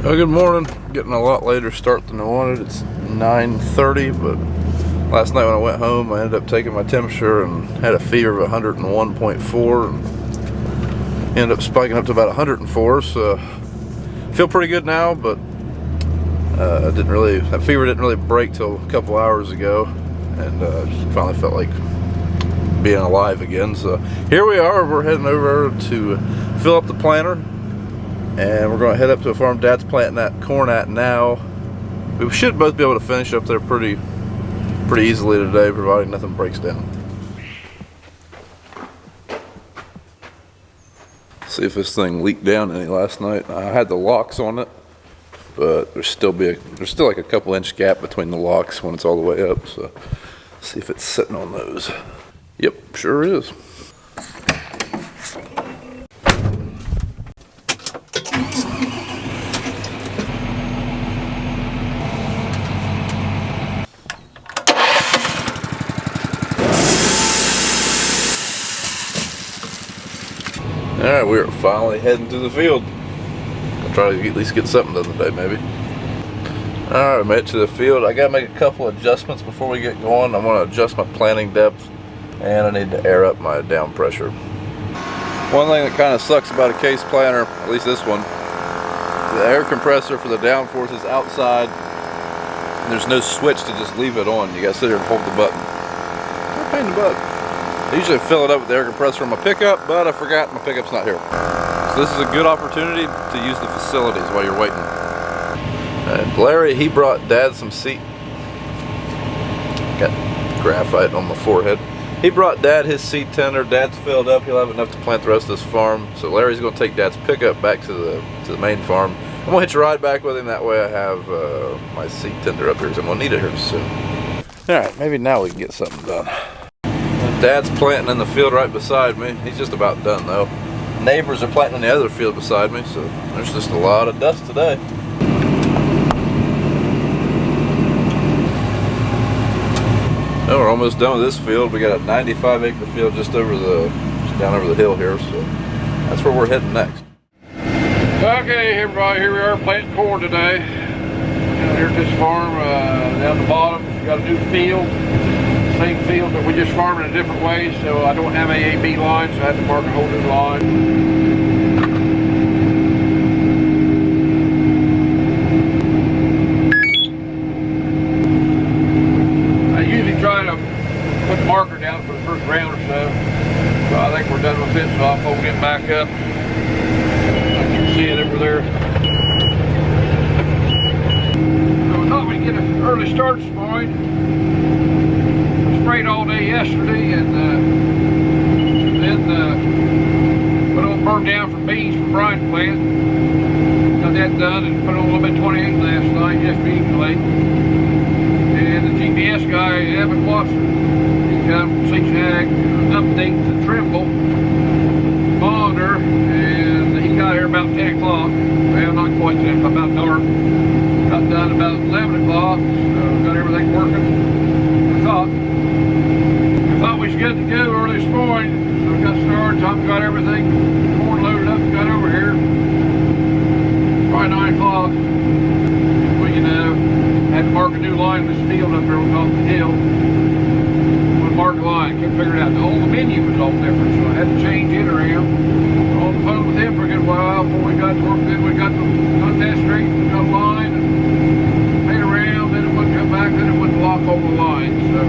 Well, good morning. Getting a lot later start than I wanted. It's 9:30, but last night when I went home, I ended up taking my temperature and had a fever of 101.4 and ended up spiking up to about 104. So I feel pretty good now, but that fever didn't really break till a couple hours ago, and just finally felt like being alive again. So here we are. We're heading over to fill up the planter. And we're going to head up to a farm Dad's planting that corn at now. We should both be able to finish up there pretty easily today, providing nothing breaks down. See if this thing leaked down any last night. I had the locks on it, but there's still like a couple inch gap between the locks when it's all the way up. So see if it's sitting on those. Yep, sure is. Alright, we are finally heading to the field. I'll try to at least get something done today, maybe. Alright, I made it to the field. I gotta make a couple adjustments before we get going. I want to adjust my planting depth, and I need to air up my down pressure. One thing that kind of sucks about a case planter, at least this one, the air compressor for the downforce is outside. And there's no switch to just leave it on. You gotta sit here and hold the button. What a pain in the butt. I usually fill it up with the air compressor on my pickup, but I forgot my pickup's not here. So this is a good opportunity to use the facilities while you're waiting. And Larry, he brought Dad some seat. Got graphite on my forehead. He brought Dad his seed tender. Dad's filled up. He'll have enough to plant the rest of this farm. So Larry's going to take Dad's pickup back to the main farm. I'm going to hitch a ride back with him. That way I have my seed tender up here, because I'm going to need it here soon. Alright, maybe now we can get something done. Dad's planting in the field right beside me. He's just about done though. Neighbors are planting in the other field beside me, so there's just a lot of dust today. Oh, we're almost done with this field. We got a 95-acre field just down over the hill here, so that's where we're heading next. Okay, everybody, here we are planting corn today. Here at this farm, down the bottom, we got a new field. Same field, but we just farm in a different way, so I don't have AAB lines, so I had to mark a whole new line. I usually try to put the marker down for the first round or so. So I think we're done with this, so I'll fold it back up. Like you can see it over there. So I thought we'd get an early start this morning. Sprayed all day yesterday, and then put on burn down for beans for Brian plant. Got that done and put on a little bit 28 last night, yesterday late. And the GPS guy, Evan Watson, he got from CSAG update the Trimble monitor, and he got here about 10 o'clock. Well, not quite 10, but about dark. Got done about 11 o'clock, so got everything working. I thought we was good to go early this morning, so we got started. Tom got everything, corn loaded up, got over here. Probably 9 o'clock. Well, you know, had to mark a new line in this field up there off the hill. One mark a line, couldn't figure it out. The menu was all different, so I had to change it around. On the phone with him for a good while before we got to work. Then we got that straight, we got a line, and made around, then it wouldn't come back, then it wouldn't lock over the line. So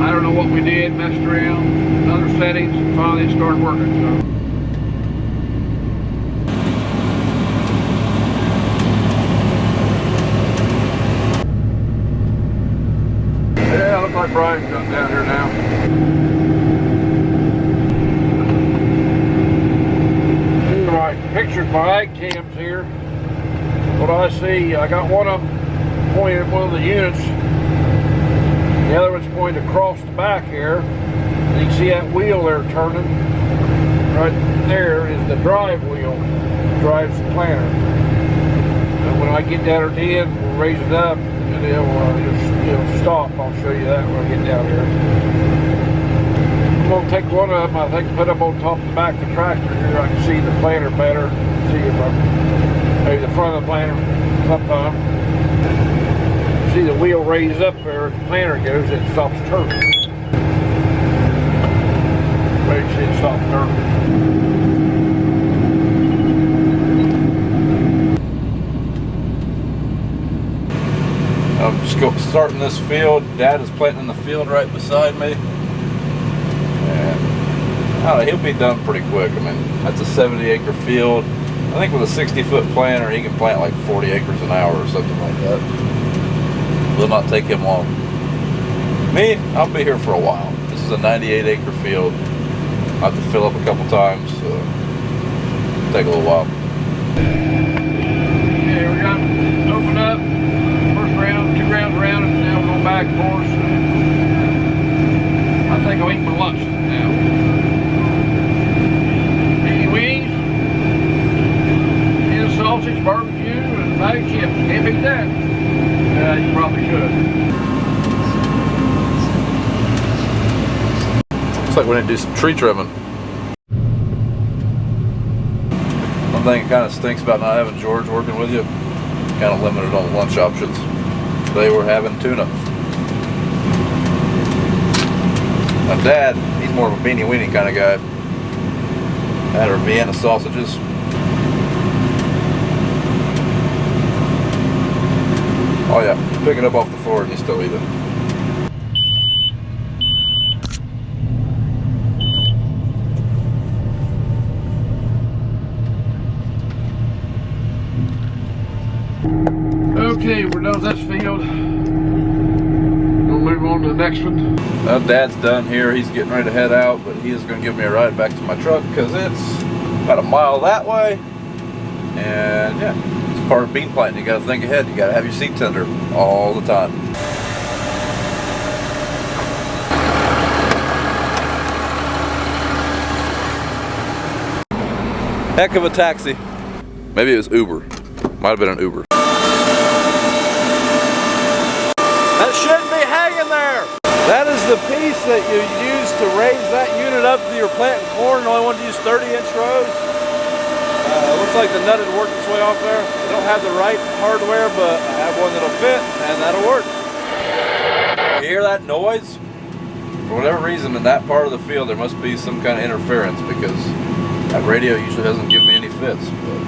I don't know what we did, messed around, other settings, and finally it started working. So. Yeah, looks like Brian's got down here now. Alright, pictures my ag cams here. What I see, I got one of them pointed at one of the units. The other one's pointed across the back here. And you can see that wheel there turning. Right there is the drive wheel. Drives the planter. And when I get down at the end, we'll raise it up and it'll stop. I'll show you that when I get down here. I'm going to take one of them, I think, put them on top of the back of the tractor here. I can see the planter better. See if I'm maybe the front of the planter sometime. See the wheel raise up there as the planter goes, it stops turning. Wait, see it stop turning. I'm just starting this field. Dad is planting in the field right beside me. And I don't know, he'll be done pretty quick. I mean, that's a 70-acre field. I think with a 60-foot planter, he can plant like 40 acres an hour or something like that. Will not take him long. Me, I'll be here for a while. This is a 98-acre field. I'll have to fill up a couple times, so it'll take a little while. Okay, we're gonna open up. First round, 2 rounds around, and now we're going back and forth. I think I'll eat my lunch now. Beanie weenies, and sausage, barbecue, and a bag of chips. Can't beat that. You probably should. Looks like we need to do some tree trimming. One thing that kind of stinks about not having George working with you, kind of limited on lunch options. Today we're having tuna. My dad, he's more of a beanie weenie kind of guy. Had our Vienna sausages. Oh yeah, pick it up off the floor and you still eat it. Okay, we're done with this field. We'll move on to the next one. Well, Dad's done here. He's getting ready to head out, but he is going to give me a ride back to my truck because it's about a mile that way. And yeah, it's part of bean planting. You got to think ahead. You got to have your seat tender all the time. Heck of a taxi. Maybe it was Uber. Might have been an Uber. That shouldn't be hanging there. That is the piece that you use to raise that unit up if you're planting corn and only want to use 30-inch rows. Looks like the nut had worked its way off there. I don't have the right hardware, but I have one that'll fit and that'll work. You hear that noise? For whatever reason, in that part of the field, there must be some kind of interference because that radio usually doesn't give me any fits. But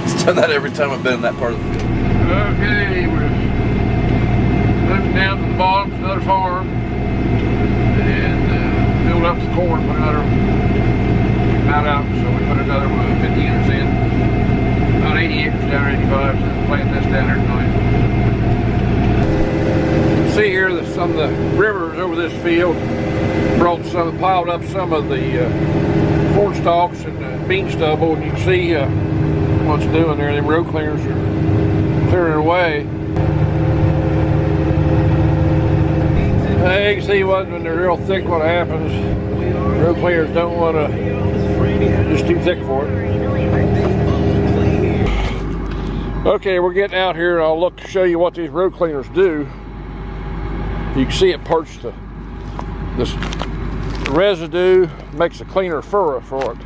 it's done that every time I've been in that part of the field. Okay, we're moving down to the bottom to another farm and filled up the corn, put another amount out, so we put another 50 units in. About 80 acres down there, 85, so plant this down there tonight. You can see here that some of the rivers over this field piled up some of the corn stalks and bean stubble, and you can see what's doing there. The road cleaners are clearing it away. You can see when they're real thick what happens. Road cleaners don't want to, just too thick for it. Okay, we're getting out here and I'll show you what these road cleaners do. You can see it parts this residue, makes a cleaner furrow for it.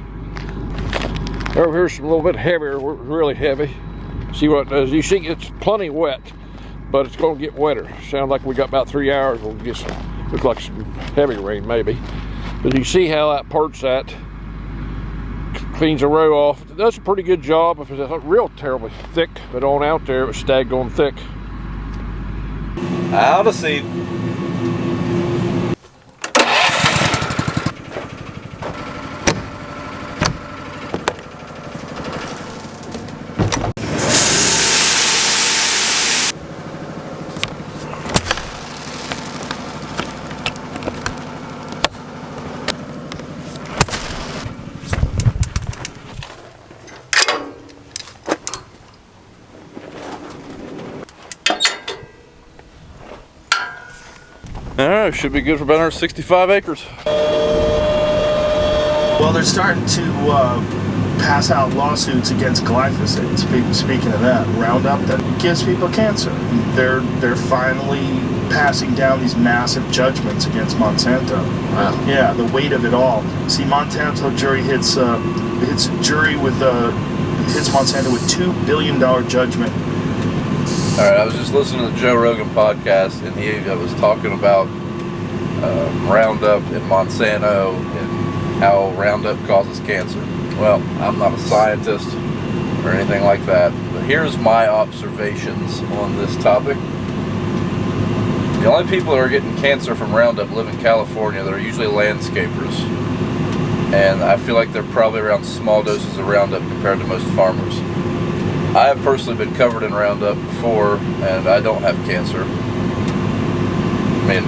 Over here's a little bit heavier, really heavy. See what it does? You see it's plenty wet, but it's going to get wetter. Sounds like we got about 3 hours. We'll get some, look like some heavy rain maybe. But you see how that parts that, cleans a row off. It does a pretty good job. If it's not real terribly thick, but on out there it was staggone thick. Out of seed. Alright, should be good for about 165 acres. Well, they're starting to pass out lawsuits against glyphosate. Speaking of that, Roundup that gives people cancer. They're finally passing down these massive judgments against Monsanto. Wow. Yeah, the weight of it all. See, Monsanto jury hits a jury with hits Monsanto with $2 billion judgment. All right, I was just listening to the Joe Rogan podcast, and he was talking about Roundup and Monsanto and how Roundup causes cancer. Well, I'm not a scientist or anything like that, but here's my observations on this topic. The only people that are getting cancer from Roundup live in California. They're usually landscapers, and I feel like they're probably around small doses of Roundup compared to most farmers. I have personally been covered in Roundup before, and I don't have cancer. I mean,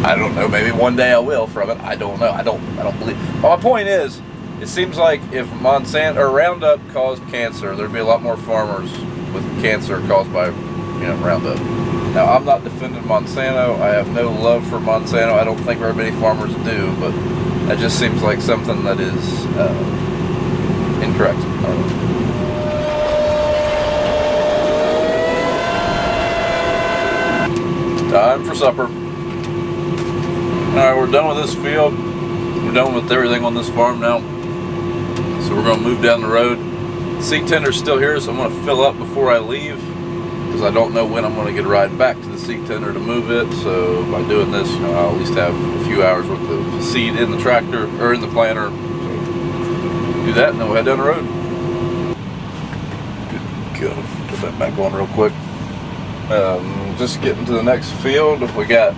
I don't know. Maybe one day I will from it. I don't know. I don't believe. Well, my point is, it seems like if Monsanto or Roundup caused cancer, there'd be a lot more farmers with cancer caused by, Roundup. Now, I'm not defending Monsanto. I have no love for Monsanto. I don't think very many farmers do, but that just seems like something that is incorrect. I don't know. Time for supper. Alright, we're done with this field. We're done with everything on this farm now. So we're going to move down the road. Seed tender's still here, so I'm going to fill up before I leave, because I don't know when I'm going to get a ride back to the seed tender to move it. So by doing this, I'll at least have a few hours worth of seed in the tractor, or in the planter. So do that, and then we'll head down the road. Good God. Put that back on real quick. Just getting to the next field. We got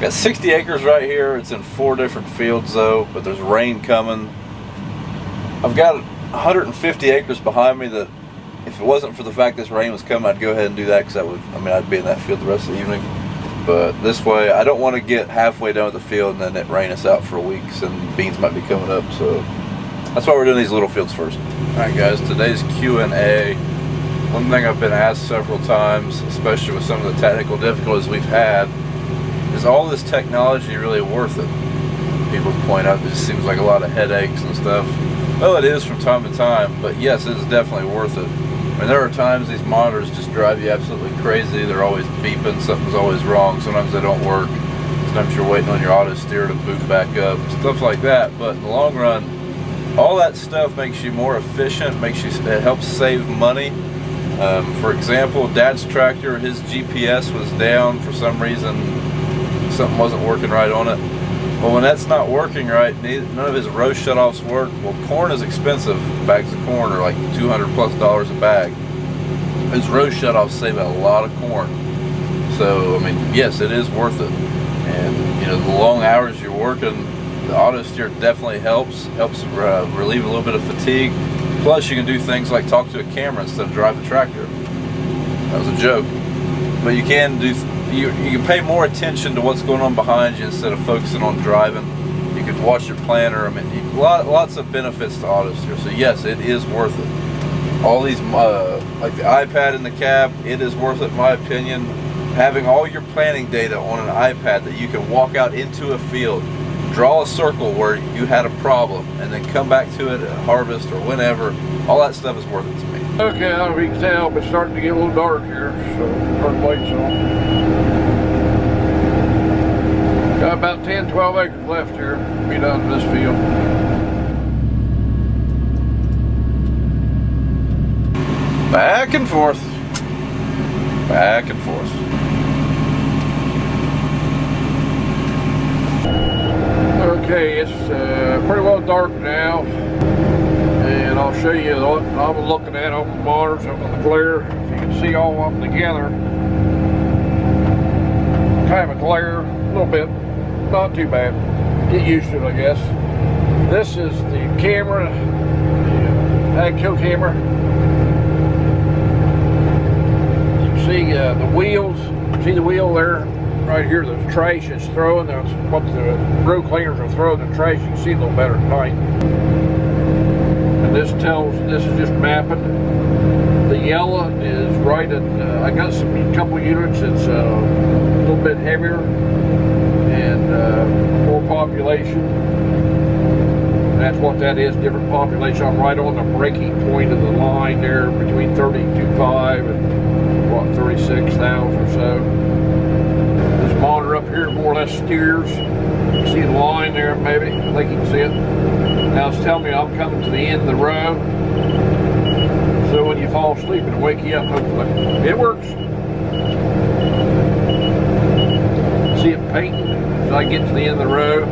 60 acres right here. It's in 4 different fields though, but there's rain coming. I've got 150 acres behind me that if it wasn't for the fact this rain was coming, I'd go ahead and do that, because I'd be in that field the rest of the evening. But this way, I don't want to get halfway done with the field and then it rain us out for weeks and beans might be coming up. So that's why we're doing these little fields first. Alright guys, today's Q&A. One thing I've been asked several times, especially with some of the technical difficulties we've had, is all this technology really worth it? People point out it just seems like a lot of headaches and stuff. Well, it is from time to time, but yes, it is definitely worth it. I mean, there are times these monitors just drive you absolutely crazy. They're always beeping, something's always wrong. Sometimes they don't work. Sometimes you're waiting on your auto steer to boot back up, stuff like that. But in the long run, all that stuff makes you more efficient, it helps save money. For example, Dad's tractor, his GPS was down for some reason. Something wasn't working right on it. Well, when that's not working right, none of his row shutoffs work. Well, corn is expensive. Bags of corn are like $200+ a bag. His row shutoffs save a lot of corn. So, I mean, yes, it is worth it. And, the long hours you're working, the auto steer definitely helps relieve a little bit of fatigue. Plus, you can do things like talk to a camera instead of drive the tractor. That was a joke. But you can pay more attention to what's going on behind you instead of focusing on driving. You can watch your planner. I mean, lots of benefits to auto steer. So yes, it is worth it. All these, like the iPad in the cab, it is worth it in my opinion. Having all your planning data on an iPad that you can walk out into a field, draw a circle where you had a problem, and then come back to it at harvest or whenever. All that stuff is worth it to me. Okay, I don't know if you can tell, but it's starting to get a little dark here, so turn the lights on. Got about 10-12 acres left here to be done in this field. Back and forth. Back and forth. Okay, it's pretty well dark now, and I'll show you what I'm looking at on the monitors, up on the glare. If you can see all of them together, kind of a glare, a little bit, not too bad. Get used to it, I guess. This is the camera, the ag kill camera. You can see the wheels. See the wheel there? Right here, the trash is throwing, that's what the row cleaners are throwing, the trash. You can see a little better at night. And this is just mapping. The yellow is right at, I got a couple units, it's a little bit heavier and more population. That's what that is, different population. I'm right on the breaking point of the line there between 32.5 and what, 36,000 or so. This monitor up here more or less steers. You see the line there, maybe? I think you can see it. Now it's telling me I'm coming to the end of the row. So when you fall asleep, it'll wake you up, hopefully. It works. See it painting as I get to the end of the row.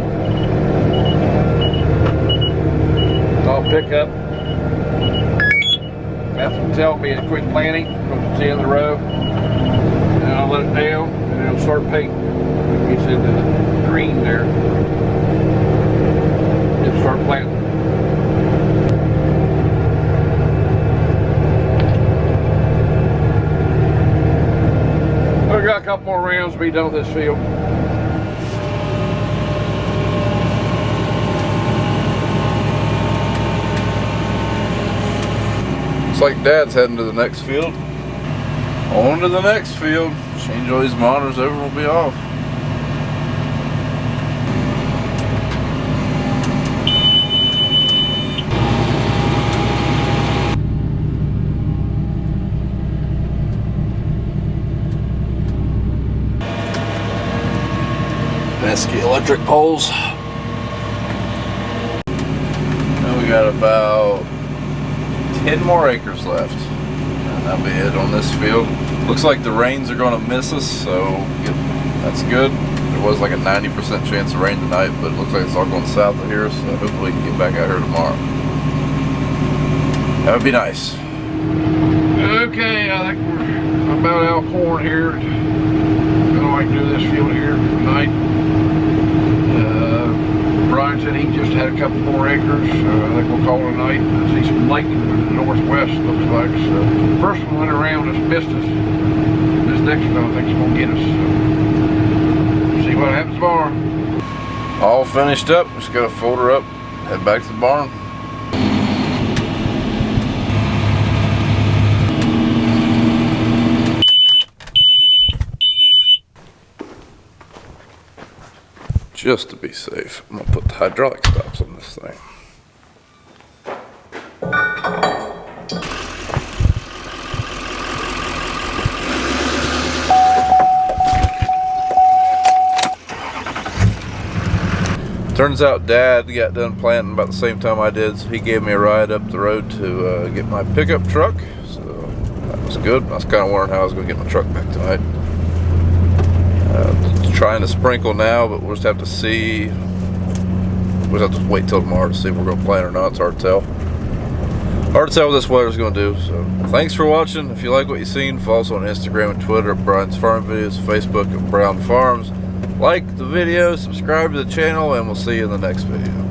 I'll pick up. That's what tell me to quit planting. Go to the end of the row. And I'll let it down and it'll start painting. It gets into the green there. It'll start planting. We've got a couple more rounds to be done with this field. Looks like Dad's heading to the next field. On to the next field. Change all these monitors over, we'll be off. Pesky electric poles. Now we got about 10 more acres left. And that'll be it on this field. Looks like the rains are going to miss us, so that's good. There was like a 90% chance of rain tonight, but it looks like it's all going south of here, so hopefully we can get back out here tomorrow. That would be nice. Okay, I think we're about out of corn here. I can do this field here tonight. Brian said he just had a couple more acres. I think we'll call it a night. I see some lightning in the northwest, looks like. So the first one went around us, missed us. This next one I think is going to get us. So see what happens tomorrow. All finished up. Just got to fold her up, head back to the barn. Just to be safe, I'm gonna put the hydraulic stops on this thing. Turns out Dad got done planting about the same time I did, so he gave me a ride up the road to get my pickup truck. So that was good. I was kind of wondering how I was gonna get my truck back tonight. Trying to sprinkle now, but we'll just have to see. We'll have to wait till tomorrow to see if we're going to plant or not. It's hard to tell. Hard to tell what this weather's going to do. So thanks for watching. If you like what you've seen, follow us on Instagram and Twitter at Brian's Farm Videos, Facebook at Brown Farms. Like the video, subscribe to the channel, and we'll see you in the next video.